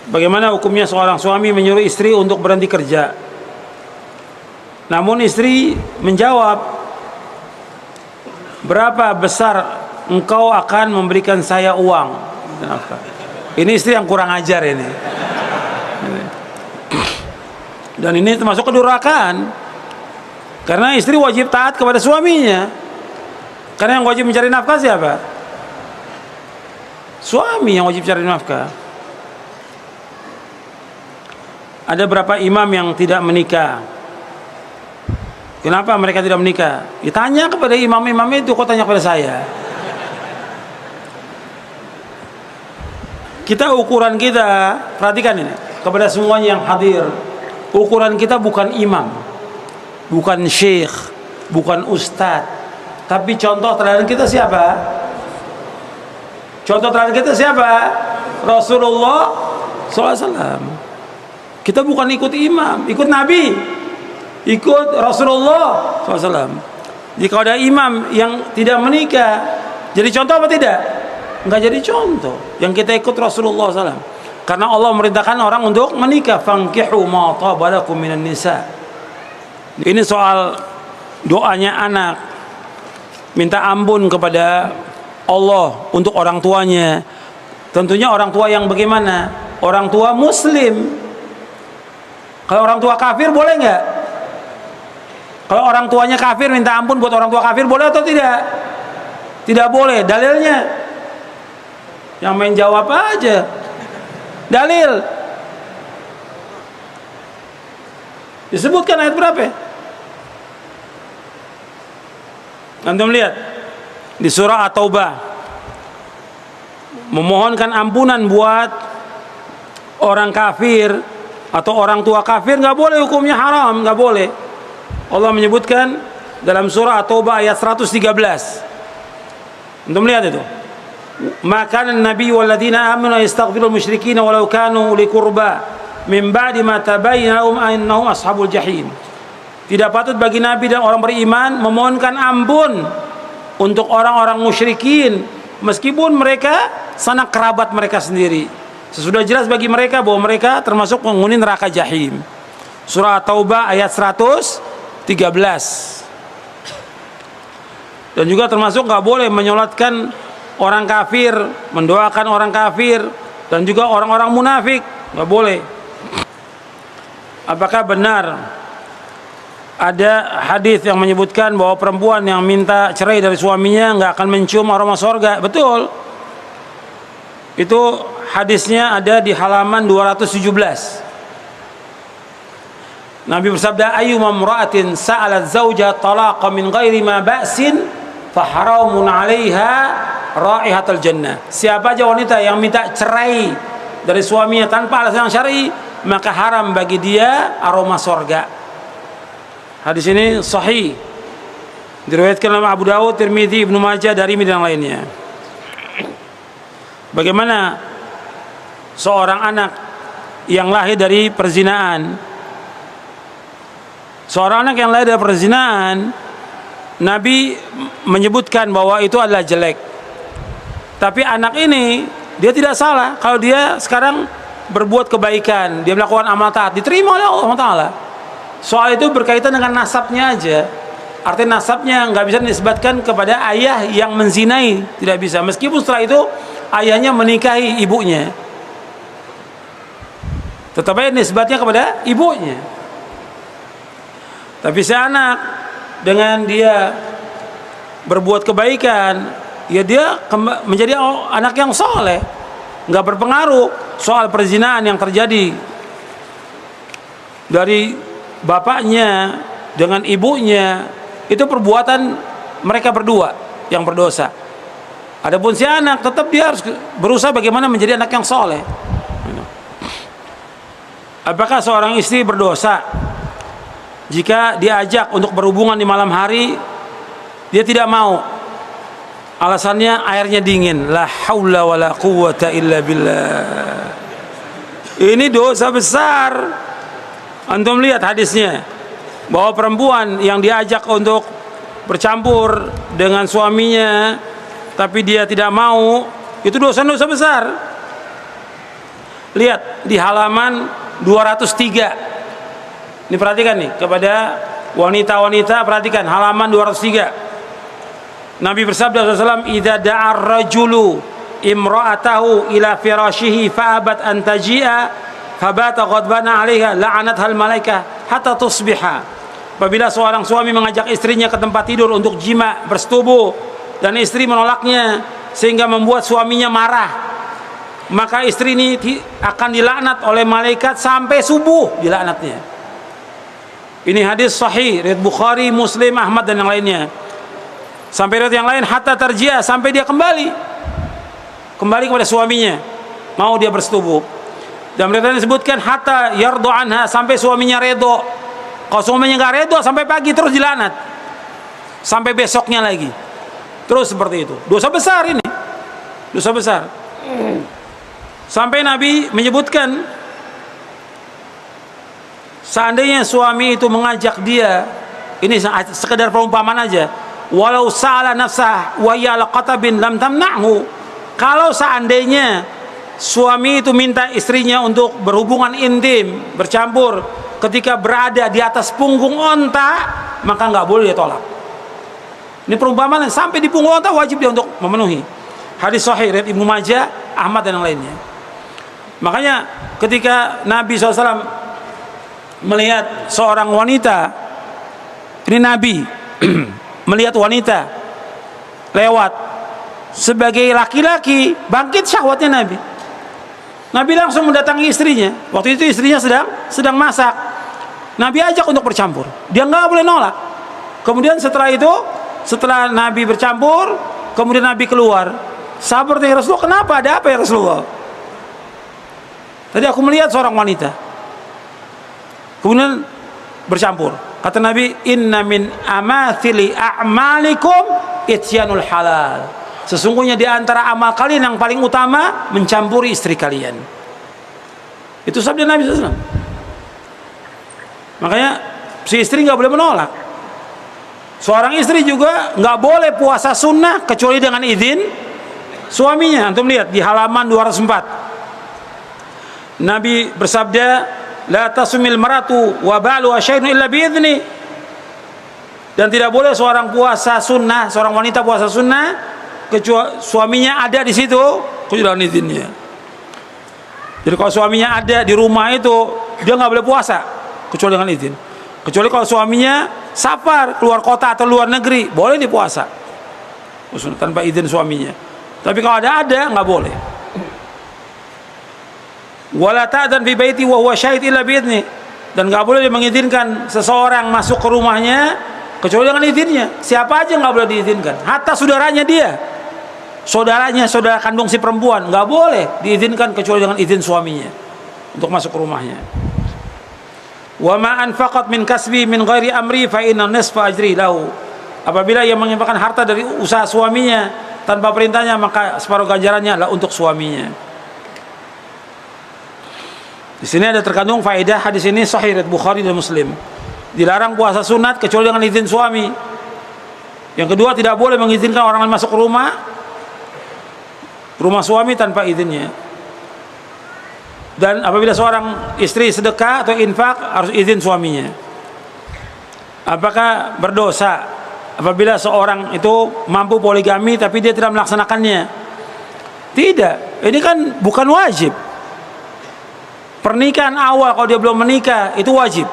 Bagaimana hukumnya seorang suami menyuruh istri untuk berhenti kerja, namun istri menjawab, berapa besar engkau akan memberikan saya uang? Ini istri yang kurang ajar ini. Dan ini termasuk kedurhakaan, karena istri wajib taat kepada suaminya. Karena yang wajib mencari nafkah siapa? Suami yang wajib cari nafkah. Ada berapa imam yang tidak menikah? Kenapa mereka tidak menikah? Ditanya kepada imam-imam itu, kok tanya kepada saya? Kita ukuran kita, perhatikan ini, kepada semuanya yang hadir, ukuran kita bukan imam, bukan syekh, bukan ustadz, tapi contoh teladan kita siapa? Contoh teladan kita siapa? Rasulullah SAW. Kita bukan ikut imam, ikut Nabi, ikut Rasulullah SAW. Jadi kalau ada imam yang tidak menikah, jadi contoh apa tidak? Enggak jadi contoh. Yang kita ikut Rasulullah SAW. Karena Allah merintahkan orang untuk menikah. Fankihu ma taba lakum minan nisa. Ini soal doanya anak, minta ampun kepada Allah untuk orang tuanya. Tentunya orang tua yang bagaimana? Orang tua muslim. Kalau orang tua kafir boleh nggak? Kalau orang tuanya kafir minta ampun buat orang tua kafir boleh atau tidak? Tidak boleh. Dalilnya? Yang main jawab aja. Dalil. Disebutkan ayat berapa? Antum lihat di surah At-Taubah, memohonkan ampunan buat orang kafir atau orang tua kafir nggak boleh, hukumnya haram, nggak boleh. Allah menyebutkan dalam surah At-Taubah ayat 113. Antum lihat itu. Maka Nabi walladzina amanu yastaghfirul musyrikin walau kanu uli qurba min ba'di ma tabayyana lahum annahum ashabul jahim. Tidak patut bagi Nabi dan orang beriman memohonkan ampun untuk orang-orang musyrikin meskipun mereka sanak kerabat mereka sendiri. Sesudah jelas bagi mereka bahwa mereka termasuk penghuni neraka jahim. Surah Taubah ayat 113. Dan juga termasuk nggak boleh menyolatkan orang kafir, mendoakan orang kafir, dan juga orang-orang munafik, nggak boleh. Apakah benar ada hadis yang menyebutkan bahwa perempuan yang minta cerai dari suaminya nggak akan mencium aroma sorga? Betul. Itu hadisnya ada di halaman 217. Nabi bersabda, ayyuma imra'atin sa'alat zawja talaqa min ghairi ma ba'sin fa haramun 'alaiha raihatul jannah. Siapa aja wanita yang minta cerai dari suaminya tanpa alasan yang syar'i, maka haram bagi dia aroma sorga. Hadis ini sahih, diriwayatkan oleh Abu Dawud, Tirmidzi, Ibnu Majah, Darimi dan lainnya. Bagaimana seorang anak yang lahir dari perzinaan? Seorang anak yang lahir dari perzinaan, Nabi menyebutkan bahwa itu adalah jelek. Tapi anak ini dia tidak salah kalau dia sekarang berbuat kebaikan, dia melakukan amal taat, diterima oleh Allah Taala. Soal itu berkaitan dengan nasabnya aja. Artinya nasabnya nggak bisa dinisbatkan kepada ayah yang menzinai, tidak bisa. Meskipun setelah itu ayahnya menikahi ibunya, tetap aja nisbatnya kepada ibunya. Tapi si anak dengan dia berbuat kebaikan, ya dia menjadi anak yang soleh, nggak berpengaruh soal perzinaan yang terjadi dari bapaknya dengan ibunya. Itu perbuatan mereka berdua yang berdosa. Adapun si anak tetap dia harus berusaha bagaimana menjadi anak yang soleh. Apakah seorang istri berdosa jika diajak untuk berhubungan di malam hari, dia tidak mau? Alasannya airnya dingin. La haula wala quwwata illa billah. Ini dosa besar. Antum lihat hadisnya, bahwa perempuan yang diajak untuk bercampur dengan suaminya tapi dia tidak mau, itu dosa-dosa besar. Lihat di halaman 203. Ini perhatikan nih kepada wanita-wanita, perhatikan halaman 203. Nabi bersabda SAW, "Idza da'a ar-rajulu imra'atahu ila firashihi fa'abat an taji'a fabata ghadbana 'alaiha la'anatha al-malaikah hatta tusbiha." Apabila seorang suami mengajak istrinya ke tempat tidur untuk jima, bersetubuh, dan istri menolaknya sehingga membuat suaminya marah, maka istri ini akan dilaknat oleh malaikat sampai subuh, dilaknatnya. Ini hadis sahih riwayat Bukhari, Muslim, Ahmad dan yang lainnya. Sampai riwayat yang lain hatta tarji'a, sampai dia kembali kepada suaminya, mau dia bersetubuh. Dan riwayat disebutkan hatta yardu anha, sampai suaminya redho. Kalau suaminya nggak redho sampai pagi terus dilaknat, sampai besoknya lagi, terus seperti itu. Dosa besar ini, dosa besar. Sampai Nabi menyebutkan, seandainya suami itu mengajak dia, ini sekedar perumpamaan aja, walau sa'ala nafsah wa ya laqatabin lam tamna'hu. Kalau seandainya suami itu minta istrinya untuk berhubungan intim, bercampur ketika berada di atas punggung onta, maka nggak boleh dia tolak. Ini perumpamaan, sampai di punggung onta wajib dia untuk memenuhi. Hadis sahih riwayat Ibnu Majah, Ahmad dan yang lainnya. Makanya ketika Nabi SAW melihat seorang wanita, ini Nabi melihat wanita lewat sebagai laki-laki, bangkit syahwatnya Nabi. Nabi langsung mendatangi istrinya. Waktu itu istrinya sedang masak. Nabi ajak untuk bercampur, dia nggak boleh nolak. Kemudian setelah itu, setelah Nabi bercampur, kemudian Nabi keluar. Sahabat bertanya, Rasulullah, kenapa? Ada apa ya Rasulullah? Tadi aku melihat seorang wanita, kemudian bercampur. Kata Nabi, inna min amathili a'malikum ityanul halal. Sesungguhnya di antara amal kalian yang paling utama mencampuri istri kalian. Itu sabda Nabi SAW. Makanya si istri nggak boleh menolak. Seorang istri juga nggak boleh puasa sunnah kecuali dengan izin suaminya. Antum lihat di halaman 204. Nabi bersabda, la tasumil maratu wa balu syai'un illa bi'izni. Dan tidak boleh seorang puasa sunnah, seorang wanita puasa sunnah kecuali suaminya ada di situ, kecuali dengan izinnya. Jadi kalau suaminya ada di rumah itu, dia nggak boleh puasa kecuali dengan izin. Kecuali kalau suaminya safar keluar kota atau luar negeri, boleh dipuasa tanpa izin suaminya. Tapi kalau ada nggak boleh. Wala ta'dan fi baiti wa huwa syahid illa bi'izni. Dan nggak boleh dia mengizinkan seseorang masuk ke rumahnya kecuali dengan izinnya. Siapa aja nggak boleh diizinkan, hatta saudaranya dia, saudara kandung si perempuan, nggak boleh diizinkan kecuali dengan izin suaminya untuk masuk ke rumahnya. Wa ma anfaqat min kasbi min ghairi amri fa inna nisfa ajri lahu. Apabila ia menginfakkan harta dari usaha suaminya tanpa perintahnya, maka separuh ganjarannya adalah untuk suaminya. Di sini ada terkandung faedah hadis ini sahih riwayat Bukhari dan Muslim. Dilarang puasa sunat kecuali dengan izin suami. Yang kedua, tidak boleh mengizinkan orang lain masuk ke rumah suami tanpa izinnya. Dan apabila seorang istri sedekah atau infak harus izin suaminya. Apakah berdosa apabila seorang itu mampu poligami tapi dia tidak melaksanakannya? Tidak, ini kan bukan wajib. Pernikahan awal kalau dia belum menikah itu wajib.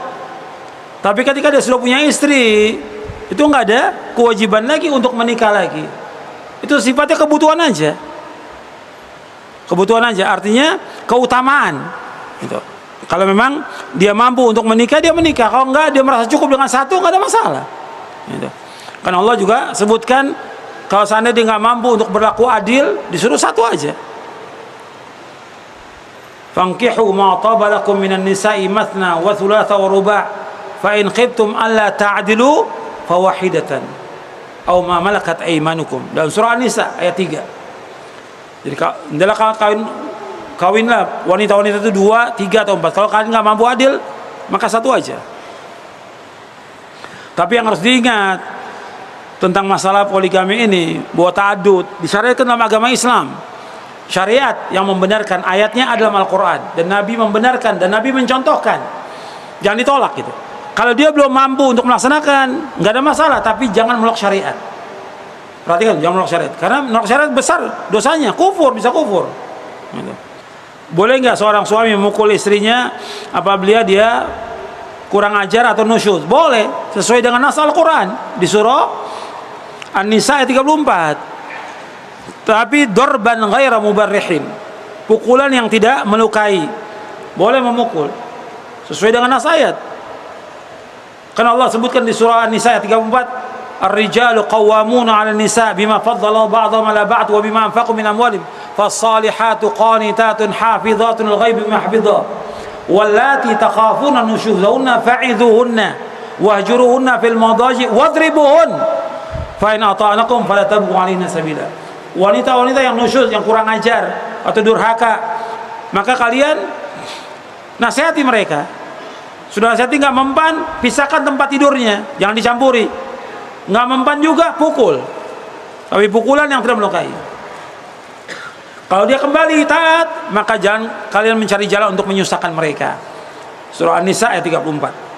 Tapi ketika dia sudah punya istri, itu nggak ada kewajiban lagi untuk menikah lagi. Itu sifatnya kebutuhan aja. Kebutuhan aja, artinya keutamaan gitu. Kalau memang dia mampu untuk menikah, dia menikah. Kalau enggak, dia merasa cukup dengan satu, enggak ada masalah gitu. Karena Allah juga sebutkan, kalau seandainya dia nggak mampu untuk berlaku adil, disuruh satu aja. Fankihu ma taba lakum minan nisa'i mathna wa thulatha wa ruba' fa in khiftum alla ta'dilu fawahidatan aw ma malakat aymanukum. Dalam surah An-Nisa ayat 3. Jadi adalah kawinlah wanita-wanita itu 2, 3 atau 4. Kalau kalian nggak mampu adil, maka satu aja. Tapi yang harus diingat tentang masalah poligami ini, bahwa ta'adud disyariatkan dalam agama Islam. syariat yang membenarkan, ayatnya adalah Al-Quran, dan Nabi membenarkan, dan Nabi mencontohkan, jangan ditolak gitu. Kalau dia belum mampu untuk melaksanakan, nggak ada masalah, tapi jangan menolak syariat. Perhatikan, jangan menolak syariat, karena menolak syariat besar dosanya, kufur, bisa kufur gitu. Boleh nggak seorang suami memukul istrinya apabila dia kurang ajar atau nusyuz? Boleh, sesuai dengan nas Al-Quran di surah An-Nisa ayat 34. Tapi dorban ghaira mubarrihin, pukulan yang tidak melukai. Boleh memukul sesuai dengan nas ayat. Karena Allah sebutkan di surah An-Nisa ayat 34, ar-rijalu qawwamuna 'ala an-nisa bima faddala ba'dhum 'ala ba'd wa bima anfaqu min amwalihim fas-salihatu qanitatun hafizatun lil-ghaibi bima hafidha wallati takhafuna nushuzahunna fa'idhuhunna wahjuruhunna fil madaji wadribuhun fa in ata'anakum fala tabghu 'alaina sabila. Wanita-wanita yang nusyuz, yang kurang ajar atau durhaka, maka kalian nasihati mereka. Sudah nasihati nggak mempan, pisahkan tempat tidurnya, jangan dicampuri. Nggak mempan juga, pukul, tapi pukulan yang tidak melukai. Kalau dia kembali taat, maka jangan kalian mencari jalan untuk menyusahkan mereka. Surah An-Nisa ayat 34.